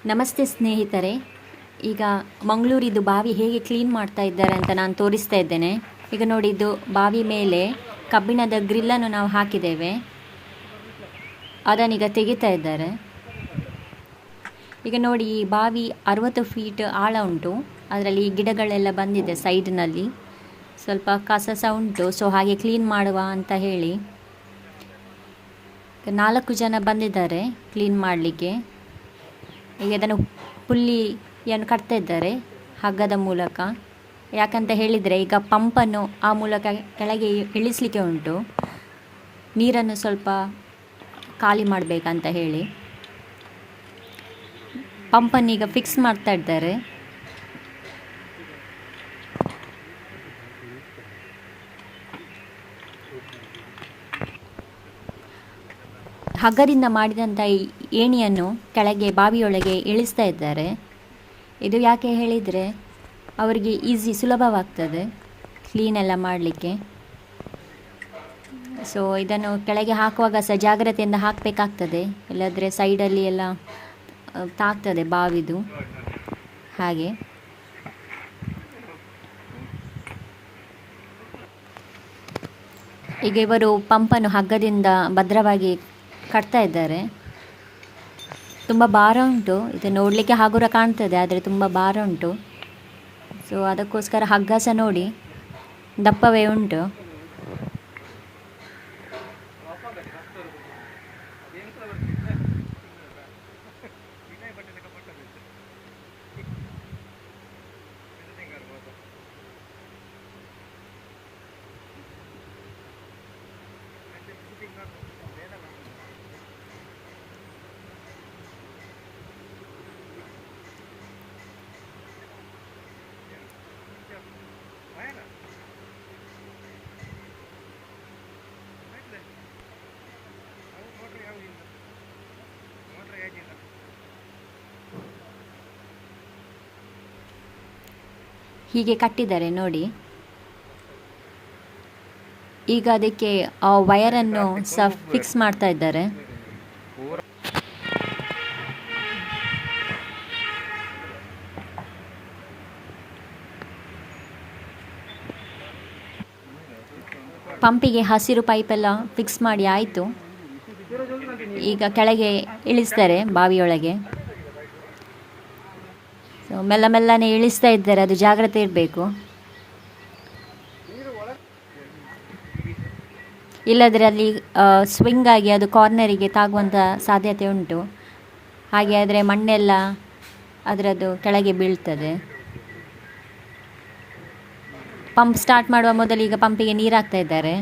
ನಮಸ್ತೆ ಸ್ನೇಹಿತರೆ. ಈಗ ಮಂಗಳೂರಿದು ಬಾವಿ ಹೇಗೆ ಕ್ಲೀನ್ ಮಾಡ್ತಾ ಇದ್ದಾರೆ ಅಂತ ನಾನು ತೋರಿಸ್ತಾ ಇದ್ದೇನೆ. ಈಗ ನೋಡಿ, ಇದು ಬಾವಿ ಮೇಲೆ ಕಬ್ಬಿಣದ ಗ್ರಿಲ್ಲನ್ನು ನಾವು ಹಾಕಿದ್ದೇವೆ, ಅದನ್ನೀಗ ತೆಗಿತಾ ಇದ್ದಾರೆ. ಈಗ ನೋಡಿ, ಈ ಬಾವಿ 60 ಫೀಟ್ ಆಳ ಉಂಟು. ಅದರಲ್ಲಿ ಗಿಡಗಳೆಲ್ಲ ಬಂದಿದೆ, ಸೈಡ್ನಲ್ಲಿ ಸ್ವಲ್ಪ ಕಸ ಸಹ ಉಂಟು. ಸೊ ಹಾಗೆ ಕ್ಲೀನ್ ಮಾಡುವ ಅಂತ ಹೇಳಿ 4 ಜನ ಬಂದಿದ್ದಾರೆ ಕ್ಲೀನ್ ಮಾಡಲಿಕ್ಕೆ. ಈಗ ಅದನ್ನು ಪುಲ್ಲಿಯನ್ನು ಕಟ್ತಾ ಇದ್ದಾರೆ ಹಗ್ಗದ ಮೂಲಕ. ಯಾಕಂತ ಹೇಳಿದರೆ ಈಗ ಪಂಪನ್ನು ಆ ಮೂಲಕ ಕೆಳಗೆ ಇಳಿಸಲಿಕ್ಕೆ ಉಂಟು, ನೀರನ್ನು ಸ್ವಲ್ಪ ಖಾಲಿ ಮಾಡಬೇಕಂತ ಹೇಳಿ ಪಂಪನ್ನು ಈಗ ಫಿಕ್ಸ್ ಮಾಡ್ತಾ ಇದ್ದಾರೆ. ಹಗ್ಗದಿಂದ ಮಾಡಿದಂಥ ಏಣಿಯನ್ನು ಕೆಳಗೆ ಬಾವಿಯೊಳಗೆ ಇಳಿಸ್ತಾ ಇದ್ದಾರೆ. ಇದು ಯಾಕೆ ಹೇಳಿದರೆ ಅವರಿಗೆ ಸುಲಭವಾಗ್ತದೆ ಕ್ಲೀನೆಲ್ಲ ಮಾಡಲಿಕ್ಕೆ. ಸೊ ಇದನ್ನು ಕೆಳಗೆ ಹಾಕುವಾಗ ಸಹ ಜಾಗ್ರತೆಯಿಂದ ಹಾಕಬೇಕಾಗ್ತದೆ, ಇಲ್ಲದ್ರೆ ಸೈಡಲ್ಲಿ ಎಲ್ಲ ತಾಗ್ತದೆ ಬಾವಿದು. ಹಾಗೆ ಈಗ ಇವರು ಪಂಪನ್ನು ಹಗ್ಗದಿಂದ ಭದ್ರವಾಗಿ ಕಟ್ತಾ ಇದ್ದಾರೆ. ತುಂಬ ಭಾರ ಉಂಟು, ಇದು ನೋಡಲಿಕ್ಕೆ ಹಗುರ ಕಾಣ್ತದೆ, ಆದರೆ ತುಂಬ ಭಾರ ಉಂಟು. ಸೊ ಅದಕ್ಕೋಸ್ಕರ ಹಗ್ಗ ಸಹ ನೋಡಿ ದಪ್ಪವೇ ಉಂಟು. ಹೀಗೆ ಕಟ್ಟಿದ್ದಾರೆ ನೋಡಿ. ಈಗ ಅದಕ್ಕೆ ಆ ವಯರನ್ನು ಸಹ ಫಿಕ್ಸ್ ಮಾಡ್ತಾ ಇದ್ದಾರೆ. ಪಂಪಿಗೆ ಹಸಿರು ಪೈಪೆಲ್ಲ ಫಿಕ್ಸ್ ಮಾಡಿ ಆಯಿತು. ಈಗ ಕೆಳಗೆ ಇಳಿಸ್ತಾರೆ ಬಾವಿಯೊಳಗೆ. ಸೊ ಮೆಲ್ಲನೆ ಇಳಿಸ್ತಾ ಇದ್ದಾರೆ, ಅದು ಜಾಗ್ರತೆ ಇರಬೇಕು, ಇಲ್ಲದ್ರೆ ಅಲ್ಲಿ ಸ್ವಿಂಗ್ ಆಗಿ ಅದು ಕಾರ್ನರಿಗೆ ತಾಗುವಂಥ ಸಾಧ್ಯತೆ ಉಂಟು. ಹಾಗೆ ಆದರೆ ಮಣ್ಣೆಲ್ಲ ಅದರದ್ದು ಕೆಳಗೆ ಬೀಳ್ತದೆ. ಪಂಪ್ ಸ್ಟಾರ್ಟ್ ಮಾಡುವ ಮೊದಲು ಈಗ ಪಂಪಿಗೆ ನೀರು ಹಾಕ್ತಾ ಇದ್ದಾರೆ.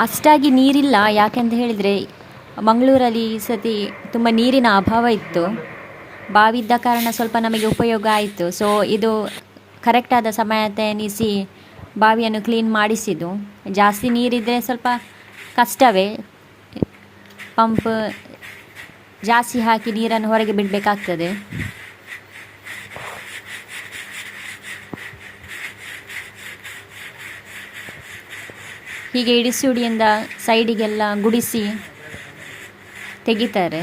ಅಷ್ಟಾಗಿ ನೀರಿಲ್ಲ, ಯಾಕೆಂತ ಹೇಳಿದರೆ ಮಂಗಳೂರಲ್ಲಿ ಈ ಸತಿ ತುಂಬ ನೀರಿನ ಅಭಾವ ಇತ್ತು. ಬಾವಿ ಇದ್ದ ಕಾರಣ ಸ್ವಲ್ಪ ನಮಗೆ ಉಪಯೋಗ ಆಯಿತು. ಸೊ ಇದು ಕರೆಕ್ಟಾದ ಸಮಯ ಅಂತ ಎನಿಸಿ ಬಾವಿಯನ್ನು ಕ್ಲೀನ್ ಮಾಡಿಸಿದ್ದು. ಜಾಸ್ತಿ ನೀರಿದ್ದರೆ ಸ್ವಲ್ಪ ಕಷ್ಟವೇ, ಪಂಪ್ ಜಾಸ್ತಿ ಹಾಕಿ ನೀರನ್ನು ಹೊರಗೆ ಬಿಡಬೇಕಾಗ್ತದೆ. ಹೀಗೆ ಇಡಿಸುಡಿಯಿಂದ ಸೈಡಿಗೆಲ್ಲ ಗುಡಿಸಿ ತೆಗಿತಾರೆ.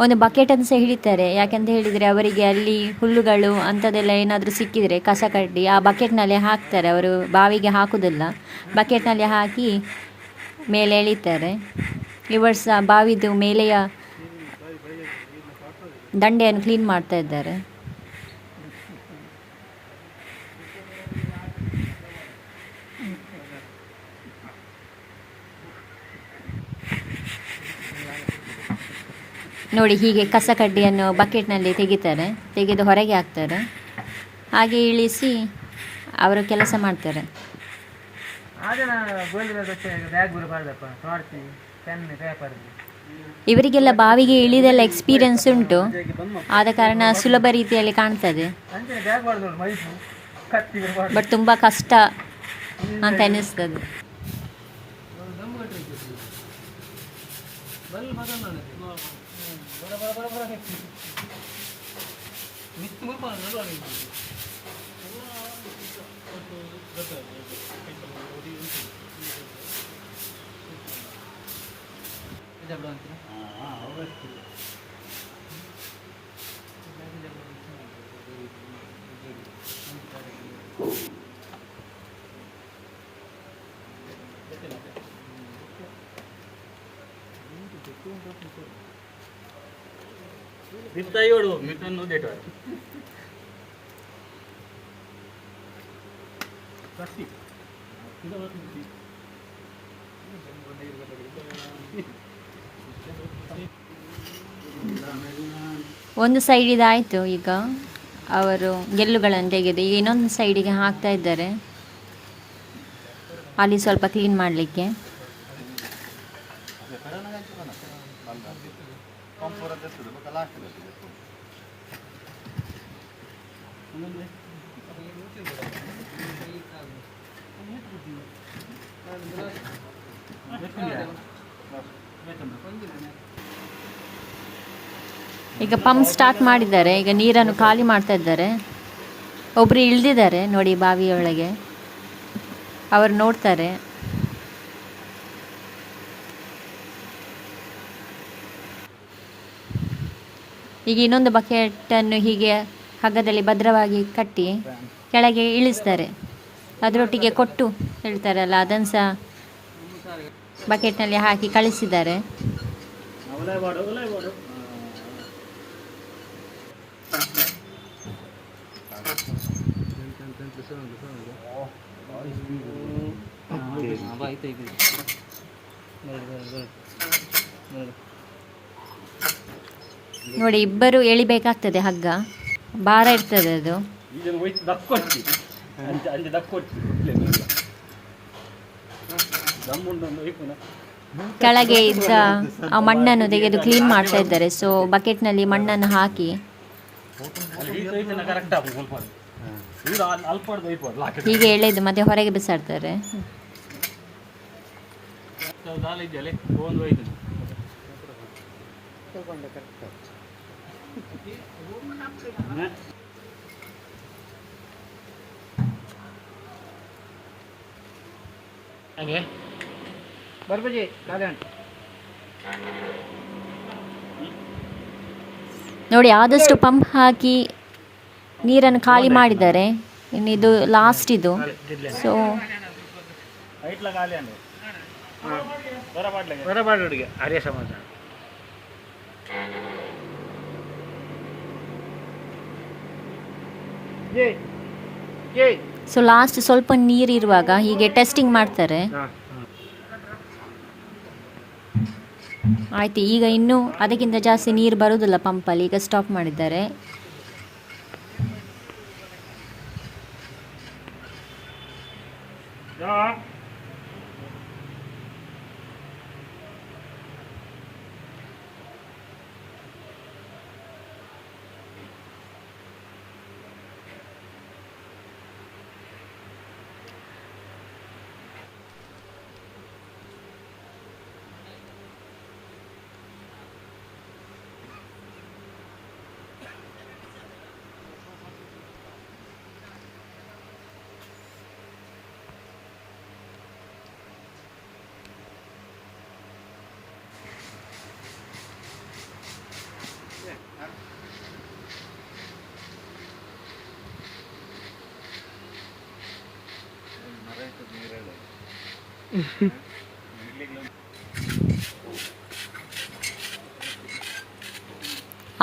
ಒಂದು ಬಕೆಟನ್ನು ಸಹ ಹಿಡಿತಾರೆ, ಯಾಕೆಂತ ಹೇಳಿದರೆ ಅವರಿಗೆ ಅಲ್ಲಿ ಹುಲ್ಲುಗಳು ಅಂಥದ್ದೆಲ್ಲ ಏನಾದರೂ ಸಿಕ್ಕಿದರೆ ಕಸ ಕಡ್ಡಿ ಆ ಬಕೆಟ್ನಲ್ಲಿ ಹಾಕ್ತಾರೆ. ಅವರು ಬಾವಿಗೆ ಹಾಕೋದಿಲ್ಲ, ಬಕೆಟ್ನಲ್ಲಿ ಹಾಕಿ ಮೇಲೆ ಎಳಿತಾರೆ. ಇವರು ಸಹ ಬಾವಿದು ಮೇಲೆಯ ದಂಡೆಯನ್ನು ಕ್ಲೀನ್ ಮಾಡ್ತಾ ಇದ್ದಾರೆ. ನೋಡಿ ಹೀಗೆ ಕಸ ಕಡ್ಡಿಯನ್ನು ಬಕೆಟ್ನಲ್ಲಿ ತೆಗೆದು ಹೊರಗೆ ಹಾಕ್ತಾರೆ. ಹಾಗೆ ಇಳಿಸಿ ಅವರು ಕೆಲಸ ಮಾಡ್ತಾರೆ. ಇವರಿಗೆಲ್ಲ ಬಾವಿಗೆ ಇಳಿದೆಲ್ಲ ಎಕ್ಸ್ಪೀರಿಯನ್ಸ್ ಉಂಟು, ಆದ ಕಾರಣ ಸುಲಭ ರೀತಿಯಲ್ಲಿ ಕಾಣ್ತದೆ. ಬಟ್ ತುಂಬ ಕಷ್ಟ ಅಂತ ಅನ್ನಿಸ್ತದೆ. ಒಂದು ಸೈಡ್ ಇದಾಯಿತು. ಈಗ ಅವರು ಗೆಲ್ಲುಗಳನ್ನು ತೆಗೆದು ಈಗ ಇನ್ನೊಂದು ಸೈಡಿಗೆ ಹಾಕ್ತಾ ಇದ್ದಾರೆ, ಅಲ್ಲಿ ಸ್ವಲ್ಪ ಕ್ಲೀನ್ ಮಾಡಲಿಕ್ಕೆ. ಈಗ ಪಂಪ್ ಸ್ಟಾರ್ಟ್ ಮಾಡಿದ್ದಾರೆ. ಈಗ ನೀರನ್ನು ಖಾಲಿ ಮಾಡ್ತಾ ಇದ್ದಾರೆ. ಒಬ್ಬರು ಇಳಿದಿದ್ದಾರೆ ನೋಡಿ ಬಾವಿಯೊಳಗೆ, ಅವರು ನೋಡ್ತಾರೆ. ಈಗ ಇನ್ನೊಂದು ಬಕೆಟನ್ನು ಹೀಗೆ ಹಗ್ಗದಲ್ಲಿ ಭದ್ರವಾಗಿ ಕಟ್ಟಿ ಕೆಳಗೆ ಇಳಿಸ್ತಾರೆ. ಅದರೊಟ್ಟಿಗೆ ಕೊಟ್ಟು ಹೇಳ್ತಾರಲ್ಲ, ಅದನ್ನು ಸಹ ಬಕೆಟ್ನಲ್ಲಿ ಹಾಕಿ ಕಳಿಸಿದ್ದಾರೆ. ನೋಡಿ ಇಬ್ಬರು ಎಳಿಬೇಕಾಗ್ತದೆ, ಹಗ್ಗ ಭಾರ ಇರ್ತದೆ ಅದು. ಕೆಳಗೆ ಇದ್ದ ಆ ಮಣ್ಣನ್ನು ತೆಗೆದು ಕ್ಲೀನ್ ಮಾಡ್ತಾ ಇದ್ದಾರೆ. ಸೊ ಬಕೆಟ್ನಲ್ಲಿ ಮಣ್ಣನ್ನು ಹಾಕಿ ಹೀಗೆ ಎಳೆದು ಮತ್ತೆ ಹೊರಗೆ ಬಿಸಾಡ್ತಾರೆ. ನೋಡಿ ಆದಷ್ಟು ಪಂಪ್ ಹಾಕಿ ನೀರನ್ನು ಖಾಲಿ ಮಾಡಿದ್ದಾರೆ. ಇನ್ನಿದು ಲಾಸ್ಟ್ ಇದು. ಸೊ ಲಾಸ್ಟ್ ಸ್ವಲ್ಪ ನೀರಿರುವಾಗ ಹೀಗೆ ಟೆಸ್ಟಿಂಗ್ ಮಾಡ್ತಾರೆ. ಆಯ್ತು, ಈಗ ಇನ್ನೂ ಅದಕ್ಕಿಂತ ಜಾಸ್ತಿ ನೀರು ಬರೋದಿಲ್ಲ ಪಂಪಲ್ಲಿ. ಈಗ ಸ್ಟಾಪ್ ಮಾಡಿದ್ದಾರೆ.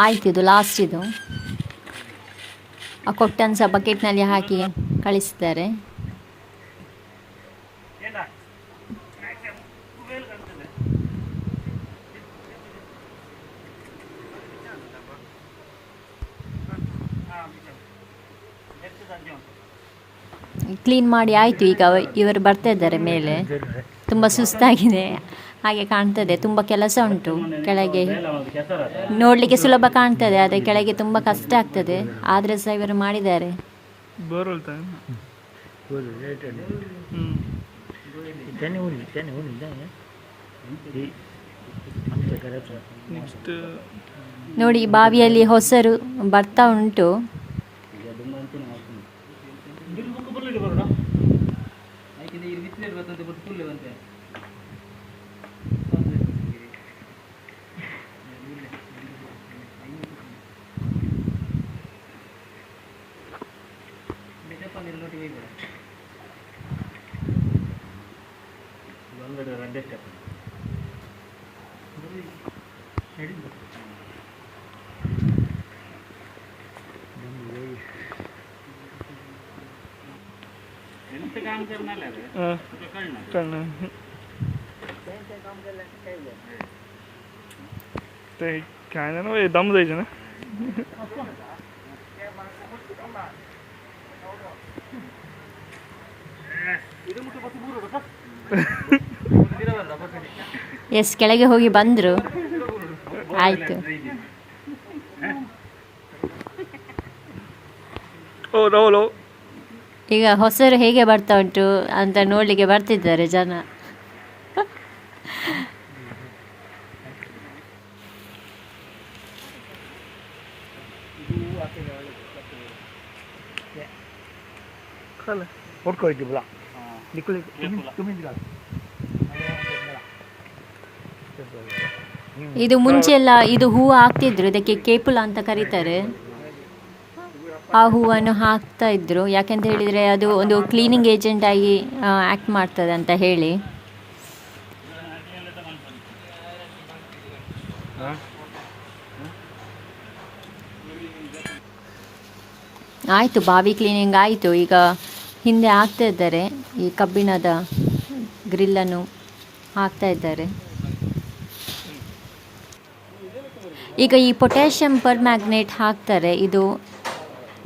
ಆಯ್ತು, ಇದು ಲಾಸ್ಟ್. ಇದು ಆ ಕೊಟ್ಟನ್ನು ಸಹ ಬಕೆಟ್ನಲ್ಲಿ ಹಾಕಿ ಕಳಿಸಿದ್ದಾರೆ. ಕ್ಲೀನ್ ಮಾಡಿ ಆಯಿತು. ಈಗ ಇವರು ಬರ್ತಾ ಇದ್ದಾರೆ ಮೇಲೆ. ತುಂಬ ಸುಸ್ತಾಗಿದೆ ಹಾಗೆ ಕಾಣ್ತದೆ. ತುಂಬ ಕೆಲಸ ಉಂಟು ಕೆಳಗೆ. ನೋಡಲಿಕ್ಕೆ ಸುಲಭ ಕಾಣ್ತದೆ, ಆದರೆ ಕೆಳಗೆ ತುಂಬ ಕಷ್ಟ ಆಗ್ತದೆ. ಆದರೆ ಸಹ ಇವರು ಮಾಡಿದ್ದಾರೆ. ನೋಡಿ, ಬಾವಿಯಲ್ಲಿ ಹೊಸರು ಬರ್ತಾ ಉಂಟು. काय ना दम द्यायचं ना. ಎಸ್, ಕೆಳಗೆ ಹೋಗಿ ಬಂದರು. ಆಯಿತು. ಈಗ ಹೊಸರು ಹೇಗೆ ಬರ್ತಾ ಉಂಟು ಅಂತ ನೋಡಲಿಕ್ಕೆ ಬರ್ತಿದ್ದಾರೆ ಜನ. ಇದು ಮುಂಚೆಲ್ಲ ಇದು ಹೂವು ಹಾಕ್ತಿದ್ರು, ಇದಕ್ಕೆ ಕೇಪುಲ ಅಂತ ಕರೀತಾರೆ. ಆ ಹೂವನ್ನು ಹಾಕ್ತಾ ಇದ್ರು, ಯಾಕೆಂತ ಹೇಳಿದರೆ ಅದು ಒಂದು ಕ್ಲೀನಿಂಗ್ ಏಜೆಂಟ್ ಆಗಿ ಆ್ಯಕ್ಟ್ ಮಾಡ್ತದೆ ಅಂತ ಹೇಳಿ. ಆಯಿತು, ಬಾವಿ ಕ್ಲೀನಿಂಗ್ ಆಯಿತು. ಈಗ ಹಿಂದೆ ಹಾಕ್ತಾ ಇದ್ದಾರೆ, ಈ ಕಬ್ಬಿಣದ ಗ್ರಿಲ್ಲನ್ನು ಹಾಕ್ತಾ ಇದ್ದಾರೆ. ಈಗ ಈ ಪೊಟ್ಯಾಷಿಯಮ್ ಪರ್ಮ್ಯಾಂಗನೇಟ್ ಹಾಕ್ತಾರೆ.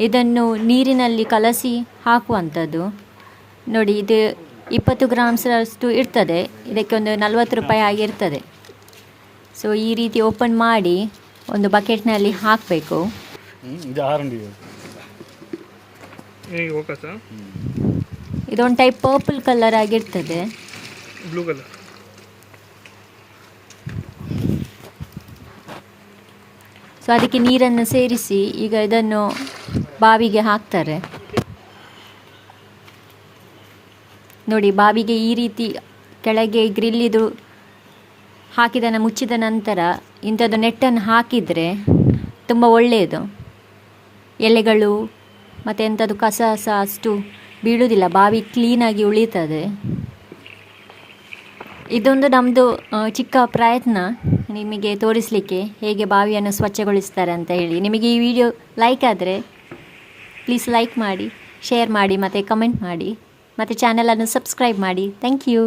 ಇದನ್ನು ನೀರಿನಲ್ಲಿ ಕಲಸಿ ಹಾಕುವಂಥದ್ದು. ನೋಡಿ, ಇದು 20 ಗ್ರಾಮ್ಸಷ್ಟು ಇರ್ತದೆ. ಇದಕ್ಕೆ ಒಂದು 40 ರೂಪಾಯಿ ಆಗಿರ್ತದೆ. ಸೊ ಈ ರೀತಿ ಓಪನ್ ಮಾಡಿ ಒಂದು ಬಕೆಟ್ನಲ್ಲಿ ಹಾಕಬೇಕು. ಇದೊಂದು ಟೈಪ್ ಪರ್ಪಲ್ ಕಲರ್ ಆಗಿರ್ತದೆ. Blue colour. ಸೊ ಅದಕ್ಕೆ ನೀರನ್ನು ಸೇರಿಸಿ ಈಗ ಇದನ್ನು ಬಾವಿಗೆ ಹಾಕ್ತಾರೆ. ನೋಡಿ, ಬಾವಿಗೆ ಈ ರೀತಿ ಕೆಳಗೆ ಗ್ರಿಲ್ಲಿದು ಹಾಕಿದನ್ನು ಮುಚ್ಚಿದ ನಂತರ ಇಂಥದ್ದು ನೆಟ್ಟನ್ನು ಹಾಕಿದರೆ ತುಂಬ ಒಳ್ಳೆಯದು. ಎಲೆಗಳು ಮತ್ತು ಎಂಥದ್ದು ಕಸ ಸಹ ಅಷ್ಟು ಬೀಳುವುದಿಲ್ಲ, ಬಾವಿ ಕ್ಲೀನಾಗಿ ಉಳಿತದೆ. ಇದೊಂದು ನಮ್ಮದು ಚಿಕ್ಕ ಪ್ರಯತ್ನ ನಿಮಗೆ ತೋರಿಸಲಿಕ್ಕೆ, ಹೇಗೆ ಬಾವಿಯನ್ನು ಸ್ವಚ್ಛಗೊಳಿಸ್ತಾರೆ ಅಂತ ಹೇಳಿ. ನಿಮಗೆ ಈ ವಿಡಿಯೋ ಲೈಕ್ ಆದರೆ ಪ್ಲೀಸ್ ಲೈಕ್ ಮಾಡಿ, ಶೇರ್ ಮಾಡಿ ಮತ್ತು ಕಮೆಂಟ್ ಮಾಡಿ ಮತ್ತು ಚಾನಲನ್ನು ಸಬ್ಸ್ಕ್ರೈಬ್ ಮಾಡಿ. Thank you.